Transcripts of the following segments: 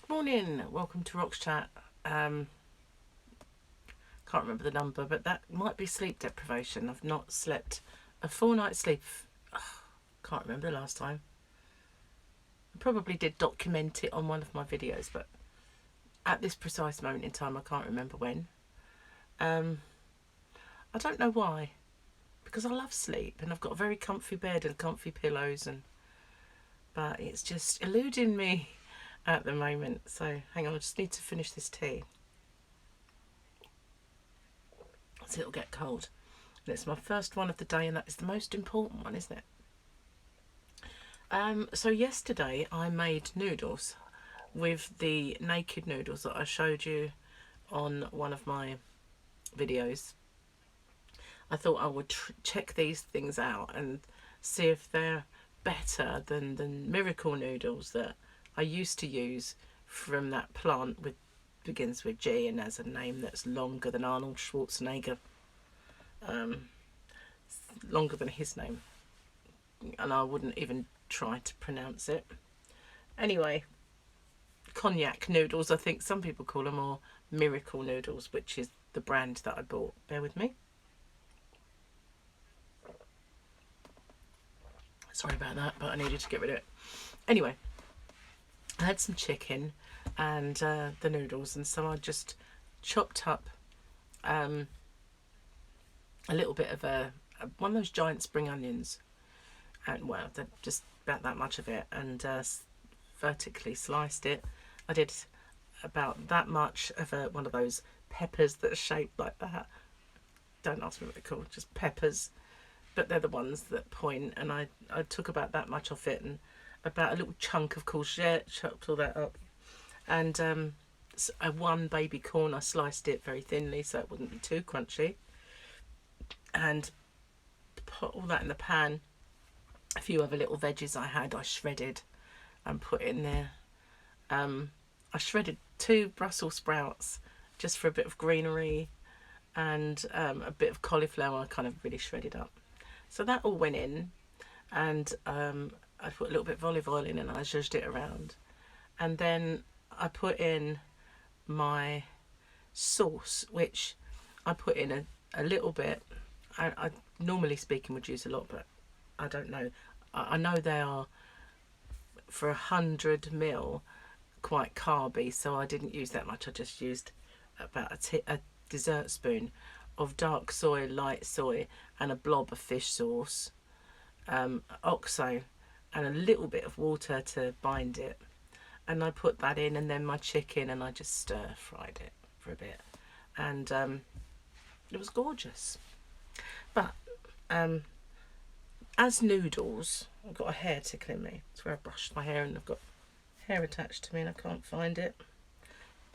Morning, welcome to Rocks Chat. Can't remember the number, but that might be sleep deprivation. I've not slept a full night's sleep. Can't remember the last time. I probably did document it on one of my videos, but at this precise moment in time, I can't remember when. I don't know why, because I love sleep and I've got a very comfy bed and comfy pillows, but it's just eluding me at the moment. So hang on, I just need to finish this tea. So it'll get cold. And it's my first one of the day, and that is the most important one, isn't it? So yesterday I made noodles with the naked noodles that I showed you on one of my videos. I thought I would check these things out and see if they're better than the miracle noodles that I used to use from that plant with begins with G and has a name that's longer than Arnold Schwarzenegger, longer than his name, and I wouldn't even try to pronounce it. Anyway, cognac noodles, I think some people call them, or miracle noodles, which is the brand that I bought. Bear with me. Sorry about that, but I needed to get rid of it. Anyway, I had some chicken and the noodles, and so I just chopped up a little bit of one of those giant spring onions, and well, just about that much of it, and vertically sliced it. I did about that much of one of those peppers that are shaped like that. Don't ask me what they're called, just peppers, but they're the ones that point, and I took about that much off it, and about a little chunk of courgette, chopped all that up, and one baby corn, I sliced it very thinly so it wouldn't be too crunchy, and put all that in the pan. A few other little veggies I had, I shredded and put in there. I shredded 2 Brussels sprouts just for a bit of greenery, and a bit of cauliflower I kind of really shredded up. So that all went in, and I put a little bit of olive oil in and I zhuzhed it around. And then I put in my sauce, which I put in a little bit. I normally speaking would use a lot, but I don't know. I know they are, for 100 ml, quite carby, so I didn't use that much. I just used about a dessert spoon of dark soy, light soy, and a blob of fish sauce, oxo, and a little bit of water to bind it. And I put that in, and then my chicken, and I just stir fried it for a bit, and it was gorgeous. But as noodles, I've got a hair tickling me. It's where I brushed my hair and I've got hair attached to me and I can't find it.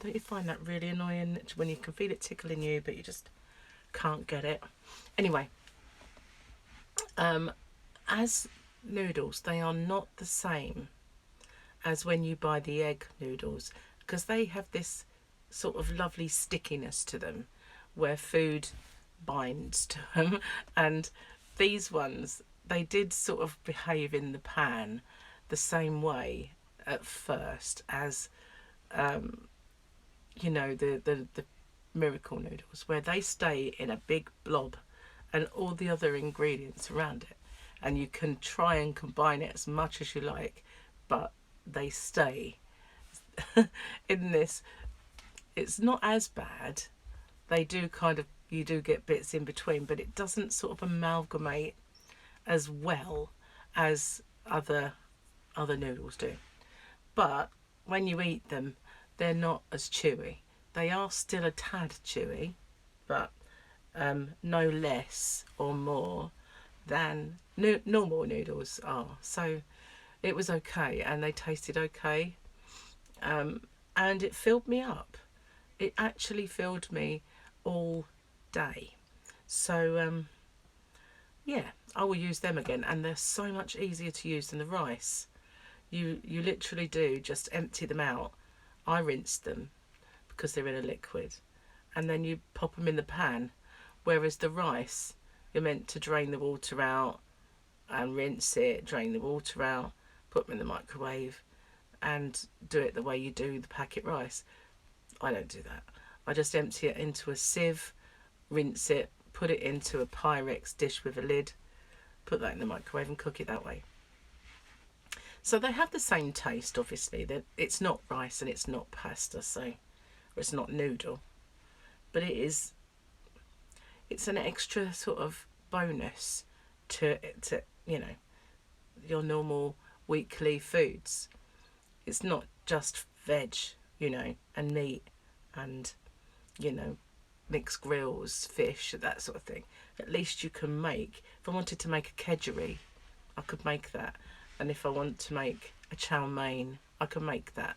Don't you find that really annoying, when you can feel it tickling you but you just can't get it? Anyway, as noodles, they are not the same as when you buy the egg noodles, because they have this sort of lovely stickiness to them where food binds to them, and these ones, they did sort of behave in the pan the same way at first as you know, the miracle noodles, where they stay in a big blob and all the other ingredients around it, and you can try and combine it as much as you like, but they stay in this. It's not as bad. They do kind of, you do get bits in between, but it doesn't sort of amalgamate as well as other noodles do. But when you eat them, they're not as chewy. They are still a tad chewy, but no less or more than normal noodles are. So it was okay, and they tasted okay, and it filled me up. It actually filled me all day. So yeah, I will use them again, and they're so much easier to use than the rice. You literally do just empty them out. I rinsed them because they're in a liquid, and then you pop them in the pan, whereas the rice, you're meant to drain the water out and rinse it, drain the water out, put them in the microwave, and do it the way you do the packet rice. I don't do that. I just empty it into a sieve, rinse it, put it into a Pyrex dish with a lid, put that in the microwave and cook it that way. So they have the same taste, obviously. That it's not rice and it's not pasta, so, or it's not noodle, but it's an extra sort of bonus to you know, your normal weekly foods. It's not just veg, you know, and meat and, you know, mixed grills, fish, that sort of thing. At least you can make, if I wanted to make a kedgeree, I could make that. And if I want to make a chow mein, I can make that.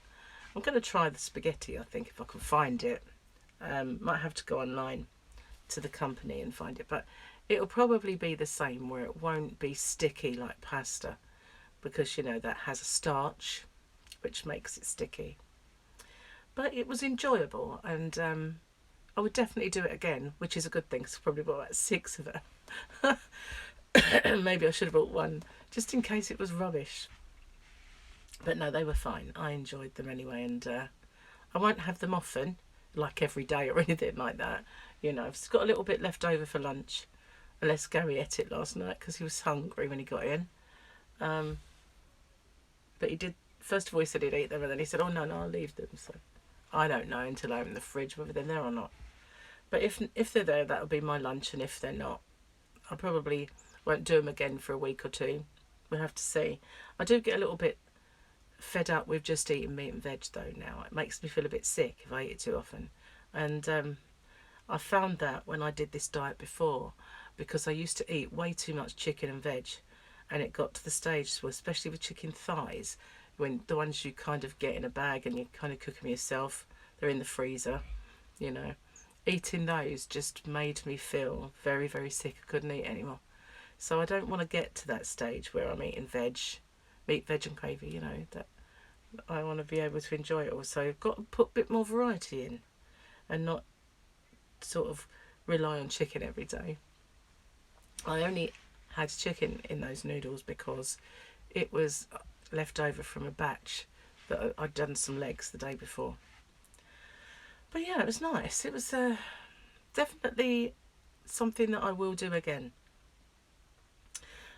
I'm going to try the spaghetti, I think, if I can find it. Might have to go online to the company and find it. But it'll probably be the same, where it won't be sticky like pasta. Because, you know, that has a starch, which makes it sticky. But it was enjoyable, and I would definitely do it again, which is a good thing, because I probably bought about 6 of them. Maybe I should have bought one, just in case it was rubbish. But no, they were fine. I enjoyed them anyway, and I won't have them often, like every day or anything like that. You know, I've got a little bit left over for lunch, unless Gary ate it last night, because he was hungry when he got in. But he did, first of all he said he'd eat them, and then he said, oh no, I'll leave them. So I don't know until I open the fridge whether they're there or not. But if they're there, that'll be my lunch, and if they're not, I probably won't do them again for a week or two. We'll have to see. I do get a little bit fed up with just eating meat and veg though now. It makes me feel a bit sick if I eat it too often. And I found that when I did this diet before, because I used to eat way too much chicken and veg, and it got to the stage, well, especially with chicken thighs, when the ones you kind of get in a bag and you kind of cook them yourself, they're in the freezer, you know. Eating those just made me feel very, very sick. I couldn't eat anymore. So I don't want to get to that stage where I'm eating meat, veg and gravy, you know. That I want to be able to enjoy it all. So I've got to put a bit more variety in and not sort of rely on chicken every day. I only had chicken in those noodles because it was left over from a batch that I'd done some legs the day before. But yeah, it was nice. It was definitely something that I will do again.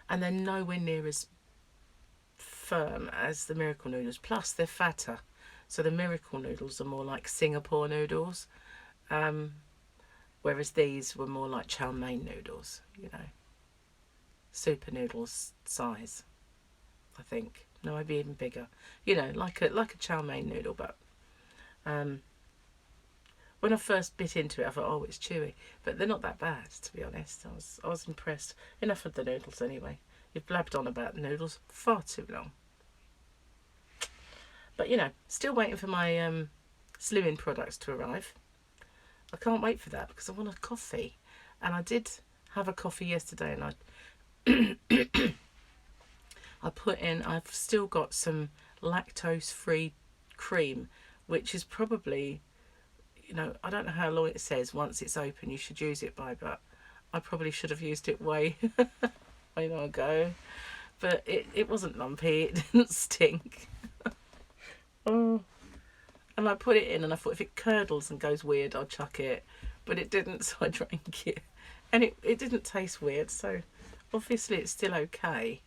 And they're nowhere near as firm as the Miracle noodles. Plus, they're fatter. So the Miracle noodles are more like Singapore noodles. Whereas these were more like chow mein noodles, you know. Super noodles size, I think. No, maybe even bigger. You know, like a chow mein noodle, but when I first bit into it, I thought, oh, it's chewy. But they're not that bad, to be honest. I was impressed. Enough of the noodles anyway. You've blabbed on about the noodles far too long. But, you know, still waiting for my slimming products to arrive. I can't wait for that because I want a coffee. And I did have a coffee yesterday, and I've still got some lactose-free cream, which is probably, you know, I don't know how long it says once it's open you should use it by, but I probably should have used it way long ago. But it wasn't lumpy, it didn't stink. Oh. And I put it in and I thought if it curdles and goes weird, I'll chuck it. But it didn't, so I drank it. And it didn't taste weird, so obviously it's still okay.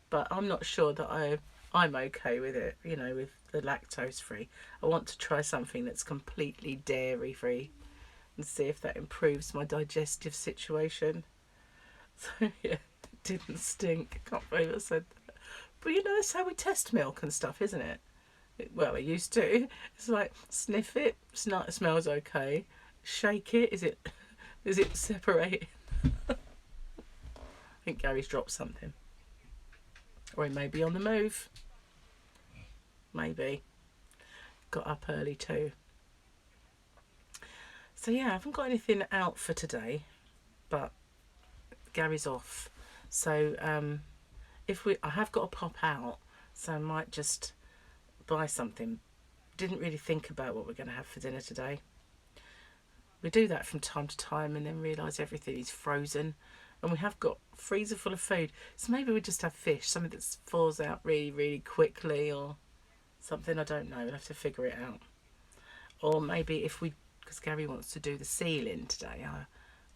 But I'm not sure that I'm okay with it, you know, with the lactose free. I want to try something that's completely dairy free and see if that improves my digestive situation. So yeah, it didn't stink. I can't believe I said that. But you know, that's how we test milk and stuff, isn't it? Well, I used to. It's like, sniff it, it smells okay. Shake it, is it separate? I think Gary's dropped something. Or he may be on the move. Maybe. Got up early too. So yeah, I haven't got anything out for today, but Gary's off. So I have got to pop out, so I might just buy something. Didn't really think about what we're going to have for dinner today. We do that from time to time and then realise everything is frozen, and we have got a freezer full of food, so maybe we just have fish, something that falls out really, really quickly, or Something I don't know. We'll have to figure it out. Or maybe if we, because Gary wants to do the ceiling today. I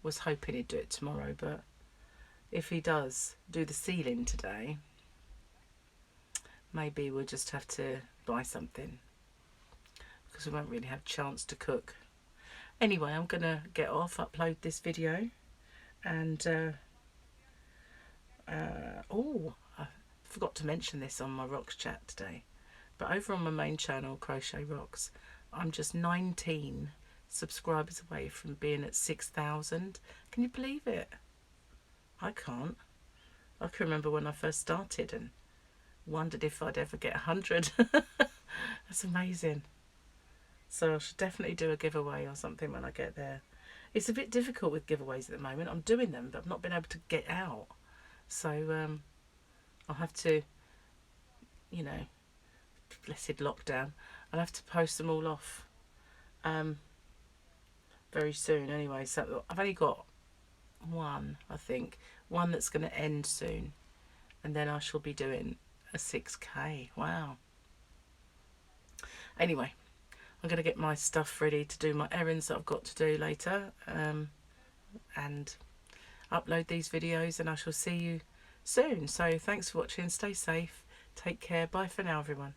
was hoping he'd do it tomorrow, but if he does do the ceiling today, maybe we'll just have to buy something because we won't really have a chance to cook. Anyway, I'm going to get off, upload this video, and oh, I forgot to mention this on my Rocks chat today, but over on my main channel, Crochet Rocks, I'm just 19 subscribers away from being at 6,000. Can you believe it? I can't. I can remember when I first started and wondered if I'd ever get 100. That's amazing. So I should definitely do a giveaway or something when I get there. It's a bit difficult with giveaways at the moment. I'm doing them, but I've not been able to get out. So I'll have to, you know, blessed lockdown, I'll have to post them all off very soon anyway. So I've only got one, I think. One that's going to end soon. And then I shall be doing a 6K. Wow. Anyway, I'm going to get my stuff ready to do my errands that I've got to do later, and upload these videos, and I shall see you soon. So thanks for watching. Stay safe. Take care. Bye for now, everyone.